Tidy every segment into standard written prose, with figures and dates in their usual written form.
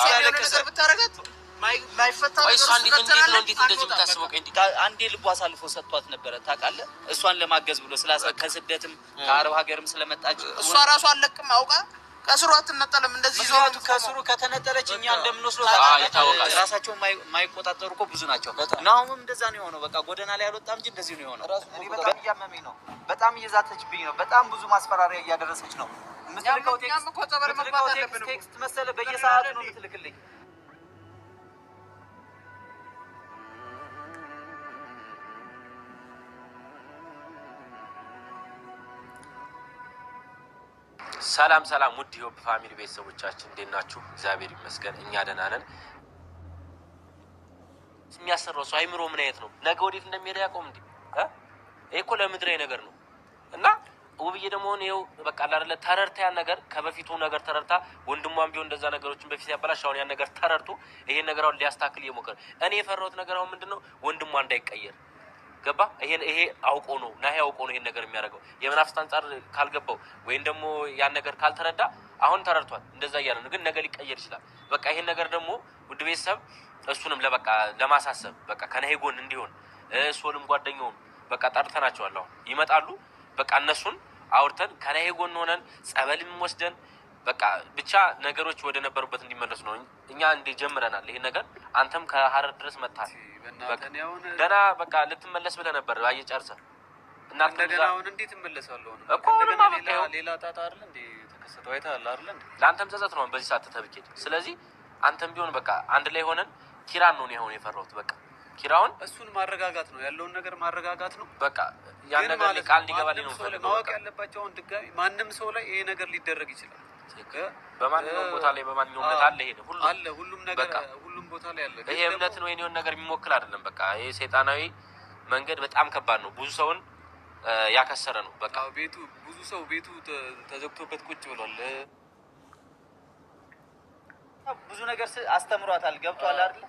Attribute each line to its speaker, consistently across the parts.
Speaker 1: ነገር ብታረጋት ማይፈታ ነገር እንደዚህ ብታስበው አንዴ ልቧ አሳልፎ ሰጥቷት ነበረ ታውቃለህ እሷን ለማገዝ ብሎ ከስደትም ከአረብ ሀገርም ስለመጣች እሷ ራሷ አለቅም አውቃ ከስሩ አትነጠለም እንደዚህ ዞት ከስሩ ከተነጠለች እኛ እንደምንወስደው ታውቃለህ ራሳቸው ማይቆጣጠሩ እኮ ብዙ ናቸው ናውም እንደዛ ነው የሆነው በቃ ጎደና ላይ አልወጣም እንጂ እንደዚህ ነው የሆነው እኔ በጣም እያመመኝ ነው በጣም እየዛተችብኝ ነው በጣም ብዙ ማስፈራሪያ እያደረሰች ነው ምትልከው ቴክስት መሰለ በየሰዓቱ ነው ምትልክልኝ
Speaker 2: ሰላም ሰላም ውድ ዮብ ፋሚሊ ቤተሰቦቻችን እንዴት ናችሁ? እግዚአብሔር ይመስገን እኛ ደህና ነን። የሚያሰራው ሰው አይምሮ ምን አይነት ነው? ነገ ወዴት እንደሚሄድ ያቆም እንዴ? ይሄ እኮ ለምድራዊ ነገር ነው እና ውብዬ ደግሞ ነው በቃ አይደለ ተረርታ ያን ነገር ከበፊቱ ነገር ተረርታ ወንድሟም ቢሆን እንደዛ ነገሮችን በፊት ያበላሽ አሁን ያን ነገር ተረርቶ ይሄን ነገር አሁን ሊያስተካክል እየሞከረ እኔ የፈራሁት ነገር አሁን ምንድነው ወንድሟ እንዳይቀየር ገባ ይሄ አውቆ ነው ናሂ አውቆ ነው ይሄን ነገር የሚያደርገው የመናፍስት አንፃር ካልገባው ወይን ደግሞ ያን ነገር ካልተረዳ አሁን ተረድቷል እንደዛ እያለ ነው ግን ነገ ሊቀየር ይችላል በቃ ይሄን ነገር ደግሞ ውድ ቤተሰብ እሱንም ለበቃ ለማሳሰብ በቃ ከናሂ ጎን እንዲሆን ሶልም ጓደኛውም በቃ ጠርተናቸዋል አሁን ይመጣሉ በቃ እነሱን አውርተን ከናሂ ጎን ሆነን ጸበልም ወስደን በቃ ብቻ ነገሮች ወደ ነበሩበት እንዲመለሱ ነው እኛ እንደ ጀምረናል ይሄን ነገር አንተም ከሐረር ድረስ መጣህ ደና በቃ ልትመለስ ብለህ ነበር አየጨርሰ እና እንደገና አሁን እንዴት እመለሳለሁ እኮ ሌላ ጣጣ አይደል እንዴ ተከሰተው አይተሃል አይደል እንዴ ላንተም ጸጸት ነው በዚህ ሰዓት ተብኬድ ስለዚህ አንተም ቢሆን በቃ አንድ ላይ ሆነን ኪራን ነው ያሁን የፈራሁት በቃ ኪራውን እሱን ማረጋጋት ነው ያለውን ነገር ማረጋጋት ነው በቃ ያን ነገር ቃል ሊገባልኝ ነው ማወቅ ያለባቸው ድጋሚ ማንም ሰው ላይ ይሄ ነገር ሊደረግ ይችላል በማንኛውም ቦታ ላይ በማንኛውም ቦታ አለ ይሄ ሁሉ አለ ሁሉም ነገር ሁሉም ቦታ ላይ አለ ይሄ እምነት ነው የኔውን ነገር የሚሞክል አይደለም በቃ ይሄ ሰይጣናዊ መንገድ በጣም ከባድ ነው ብዙ ሰውን ያከሰረ ነው በቃ ቤቱ ብዙ ሰው ቤቱ ተዘግቶበት ቁጭ ብሏል ብዙ ነገር አስተምሯታል ገብቷል አይደል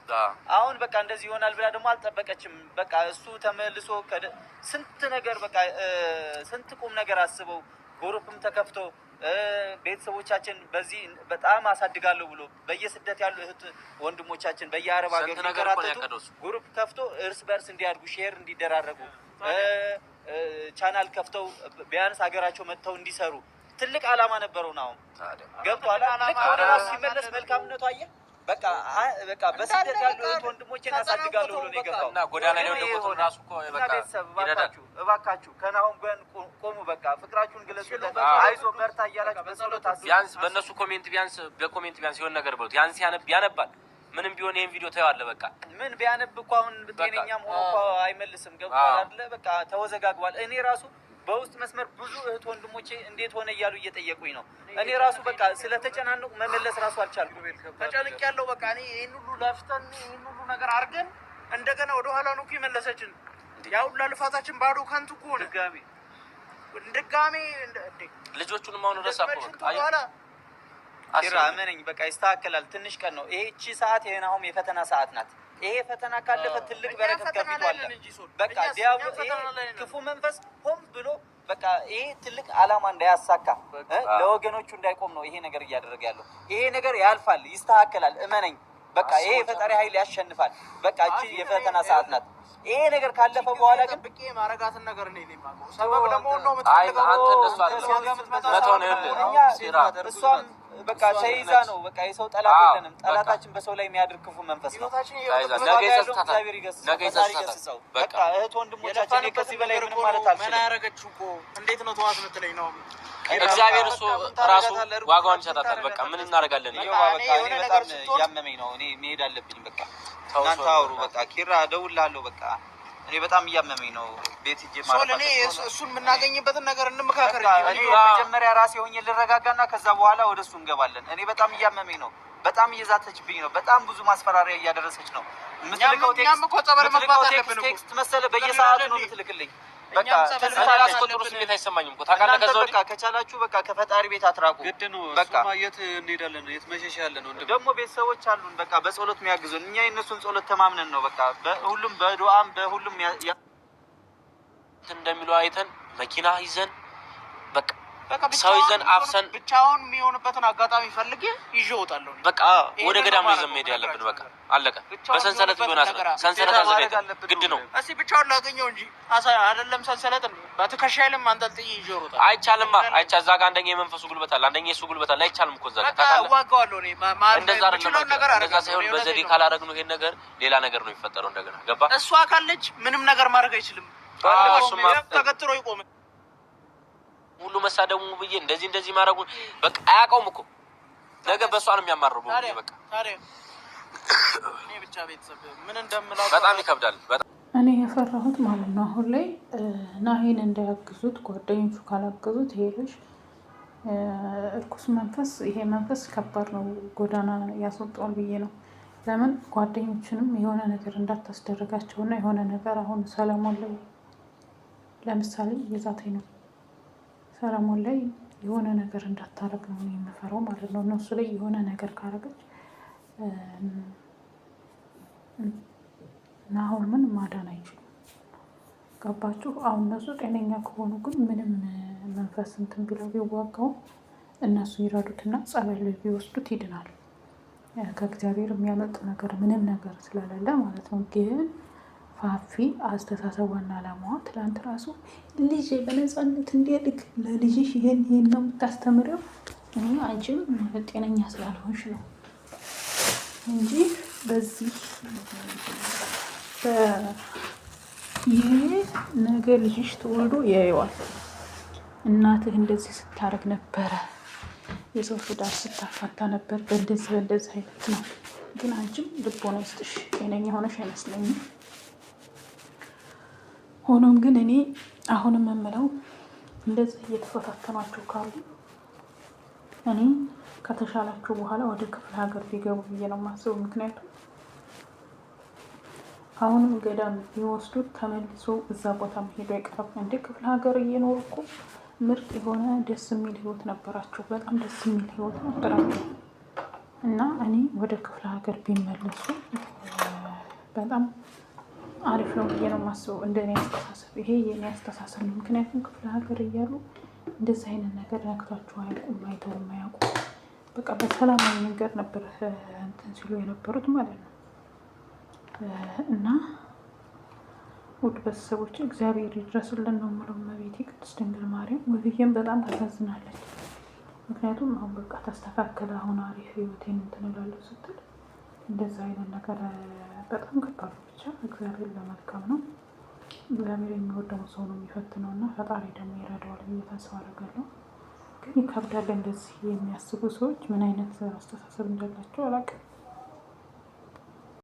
Speaker 2: አሁን በቃ እንደዚህ ይሆናል ብላ ደግሞ አልጠበቀችም በቃ እሱ ተመልሶ ስንት ነገር በቃ ስንት ቁም ነገር አስበው ግሩፕም ተከፍቶ ቤተሰቦቻችን በዚህ በጣም አሳድጋለሁ ብሎ በየስደት ያሉ እህት ወንድሞቻችን በየአረብ ሀገር ተከራተቱ ግሩፕ ከፍቶ እርስ በርስ እንዲያድጉ ሼር እንዲደራረጉ ቻናል ከፍተው ቢያንስ ሀገራቸው መጥተው እንዲሰሩ ትልቅ አላማ ነበረው ነው ገብቷል ልክ ወደ ራሱ ሲመለስ መልካምነቱ አየ በቃ በስደት ያሉ ወንድሞችን አሳድጋለሁ ብሎ ነው የገባውና ጎዳና ላይ ወደቆ ራሱ እኮ በቃ እባካችሁ ከናሁን ጋር ቆሙ በቃ ፍቅራችሁን ግለጹለት አይዞ በርታ እያላችሁ በጸሎት ቢያንስ በእነሱ ኮሜንት ቢያንስ በኮሜንት ቢያንስ የሆነ ነገር ብሎት ያንስ ያነባል ምንም ቢሆን ይሄን ቪዲዮ ታየዋለህ በቃ ምን ቢያነብ እኮ አሁን በጤነኛም ሆኖ እኮ አይመልስም ገብቷል አይደለ በቃ ተወዘጋግቧል እኔ ራሱ በውስጥ መስመር ብዙ እህት ወንድሞቼ እንዴት ሆነ እያሉ እየጠየቁኝ ነው እኔ ራሱ በቃ ስለተጨናነቁ መመለስ ራሱ አልቻልኩም ተጨንቅ ያለው በቃ እኔ ይሄን ሁሉ ለፍተን ይሄን ሁሉ ነገር አድርገን እንደገና ወደ ኋላ ነው ይመለሰችን ያው ለልፋታችን ባዶ ከንቱ ሆነ ድጋሜ ልጆቹንም አሁን ረሳኩ አይ አመነኝ በቃ ይስተካከላል ትንሽ ቀን ነው ይሄቺ ሰዓት ይሄናውም የፈተና ሰዓት ናት ይሄ ፈተና ካለፈ ትልቅ በረከት ከፊቷል በቃ ዲያብሎስ ክፉ መንፈስ ሆም ብሎ በቃ ይሄ ትልቅ አላማ እንዳያሳካ ለወገኖቹ እንዳይቆም ነው ይሄ ነገር እያደረገ ያለው ይሄ ነገር ያልፋል ይስተካከላል እመነኝ በቃ ይሄ ፈጣሪ ኃይል ያሸንፋል በቃ እቺ የፈተና ሰዓት ናት ይሄ ነገር ካለፈ በኋላ ግን በቂ ማረጋትን ነገር ነው የሚማቀው ሰበብ ለመሆን ነው የምትፈልገው አንተ እንደሷ እሷም በቃ ተይዛ ነው በቃ የሰው ጠላት የለንም ጠላታችን በሰው ላይ የሚያድር ክፉ መንፈስ ነው ነገ ይሰጣታል በቃ እህት ወንድሞቻችን ከዚህ በላይ ምን ማለት አልችልም ምን ያረጋችሁ እኮ እንዴት ነው ተዋት የምትለኝ ነው እግዚአብሔር እሱ ራሱ ዋጋውን ይሰጣታል በቃ ምን እናደርጋለን ይሄው በቃ እኔ በጣም ያመመኝ ነው እኔ መሄድ አለብኝ በቃ እናንተ አውሩ በቃ ኪራ ደውላለሁ በቃ እኔ በጣም ያመመኝ ነው ቤት ሂጅ ማለት ነው እሱን የምናገኝበትን ነገር እንመካከር እንጂ መጀመሪያ ራሴ ሆኜ ልረጋጋና ከዛ በኋላ ወደሱ እንገባለን እኔ በጣም ያመመኝ ነው በጣም እየዛተችብኝ ነው በጣም ብዙ ማስፈራሪያ እያደረሰች ነው ምትልከው ቴክስት መሰለ በየሰዓቱ ነው ምትልክልኝ በቃ ተስፋላስ ኮንትሮል ስሜት አይሰማኝም እኮ ታውቃለህ ከዛው በቃ ከቻላችሁ በቃ ከፈጣሪ ቤት አትራቁ ግድ ነው በቃ የት እንሄዳለን የት መሸሽ ያለን ነው ደግሞ ቤተሰቦች አሉን በቃ በጸሎት የሚያግዙን እኛ የነሱን ጸሎት ተማምነን ነው በቃ በሁሉም በዱዓም በሁሉም እንደሚሉ አይተን መኪና ይዘን በቃ
Speaker 3: ሰው ይዘን አፍሰን
Speaker 2: ብቻውን የሚሆንበትን አጋጣሚ ፈልጌ ይዤ እወጣለሁ።
Speaker 3: በቃ ወደ ገዳም ነው ይዘን መሄድ ያለብን። በቃ አለቀ። በሰንሰለት ቢሆን ሰንሰለት አዘጋጅ ግድ ነው።
Speaker 2: እስኪ ብቻውን ላገኘው እንጂ አይደለም ሰንሰለት በትከሻይልም አንጠልጥዬ ይዤ እወጣለሁ።
Speaker 3: አይቻልማ። እዛ ጋር አንደኛ የመንፈሱ ጉልበት አለ፣ አንደኛ የሱ ጉልበት አለ። አይቻልም እኮ እዛ ጋር
Speaker 2: ታውቃለህ። እኔ
Speaker 3: እንደዛ አይደለም። እንደዛ ሳይሆን በዘዴ ካላረግነው ይሄን ነገር ሌላ ነገር ነው የሚፈጠረው። እንደገና ገባ።
Speaker 2: እሷ ካለች ምንም ነገር ማድረግ አይችልም።
Speaker 3: እሱማ
Speaker 2: ተከትሎ ይቆም
Speaker 3: ሁሉ መሳደሙ ብዬ እንደዚህ ማድረጉ በቃ አያውቀውም እኮ ነገ በሷ ነው የሚያማርሩ። በቃ
Speaker 2: እኔ ብቻ ቤተሰብ ምን እንደምላው
Speaker 3: በጣም ይከብዳል።
Speaker 4: እኔ የፈራሁት ማለት ነው አሁን ላይ ናሂን እንዳያግዙት ጓደኞቹ ካላገዙት ይሄ ልጅ እርኩስ መንፈስ፣ ይሄ መንፈስ ከባድ ነው፣ ጎዳና ያስወጣዋል ብዬ ነው። ለምን ጓደኞችንም የሆነ ነገር እንዳታስደረጋቸውና የሆነ ነገር አሁን ሰለሞን ላይ ለምሳሌ የዛተኝ ነው ሰለሞን ላይ የሆነ ነገር እንዳታረግ ነው የምፈራው ማለት ነው። እነሱ ላይ የሆነ ነገር ካረገች ናሆምን ማዳን አይችሉም። ገባችሁ? አሁን እነሱ ጤነኛ ከሆኑ ግን ምንም መንፈስ እንትን ቢለው ቢዋጋው እነሱ ይረዱትና ጸበል ቢወስዱት ይድናል። ከእግዚአብሔር የሚያመልጥ ነገር ምንም ነገር ስለሌለ ማለት ነው። ግን ፋፊ አስተሳሰቧና አላማዋ ትላንት ራሱ ልጅ በነፃነት እንዲያድግ ለልጅሽ ይሄን ነው የምታስተምሪው፣ እኔ አንቺም ጤነኛ ስላልሆንሽ ነው እንጂ በዚህ ይሄ ነገ ልጅሽ ተወልዶ ያየዋል። እናትህ እንደዚህ ስታረግ ነበረ፣ የሰው ትዳር ስታፋታ ነበር፣ በእንደዚህ አይነት ነው። ግን አንቺም ልቦና ይስጥሽ፣ ጤነኛ ሆነሽ አይመስለኝም። ሆኖም ግን እኔ አሁንም የምለው እንደዚህ እየተፈታተኗቸው ካሉ እኔ ከተሻላቸው በኋላ ወደ ክፍለ ሀገር ቢገቡ ብዬ ነው የማስበው። ምክንያቱም አሁንም ገዳም ቢወስዱት ተመልሶ እዛ ቦታ መሄዱ አይቀርም። እንደ ክፍለ ሀገር እየኖሩ እኮ ምርጥ የሆነ ደስ የሚል ህይወት ነበራቸው። በጣም ደስ የሚል ህይወት ነበራቸው እና እኔ ወደ ክፍለ ሀገር ቢመለሱ በጣም አሪፍ ነው ብዬ ነው የማስበው። እንደኔ አስተሳሰብ ይሄ የኔ አስተሳሰብ ነው። ምክንያቱም ክፍለ ሀገር እያሉ እንደዚህ አይነት ነገር ነክቷቸው አያውቁም፣ አይተውም አያውቁም። በቃ በሰላማዊ መንገድ ነበር እንትን ሲሉ የነበሩት ማለት ነው። እና ውድ ቤተሰቦች እግዚአብሔር ይድረስልን ነው የምለው። እመቤቴ ቅድስት ድንግል ማርያም ውብዬም በጣም ታሳዝናለች። ምክንያቱም አሁን በቃ ተስተካከለ፣ አሁን አሪፍ ህይወቴን እንትን እላለሁ ስትል እንደዛ አይነት ነገር በጣም ከባድ ነው። ብቻ እግዚአብሔር ለመልካም ነው። እግዚአብሔር የሚወደው ሰው ነው የሚፈትነው እና ፈጣሪ ደግሞ ይረዳዋል ብዬ ተስፋ አደርጋለሁ። ግን ይከብዳል። እንደዚህ የሚያስቡ ሰዎች ምን አይነት አስተሳሰብ እንዳላቸው አላውቅም።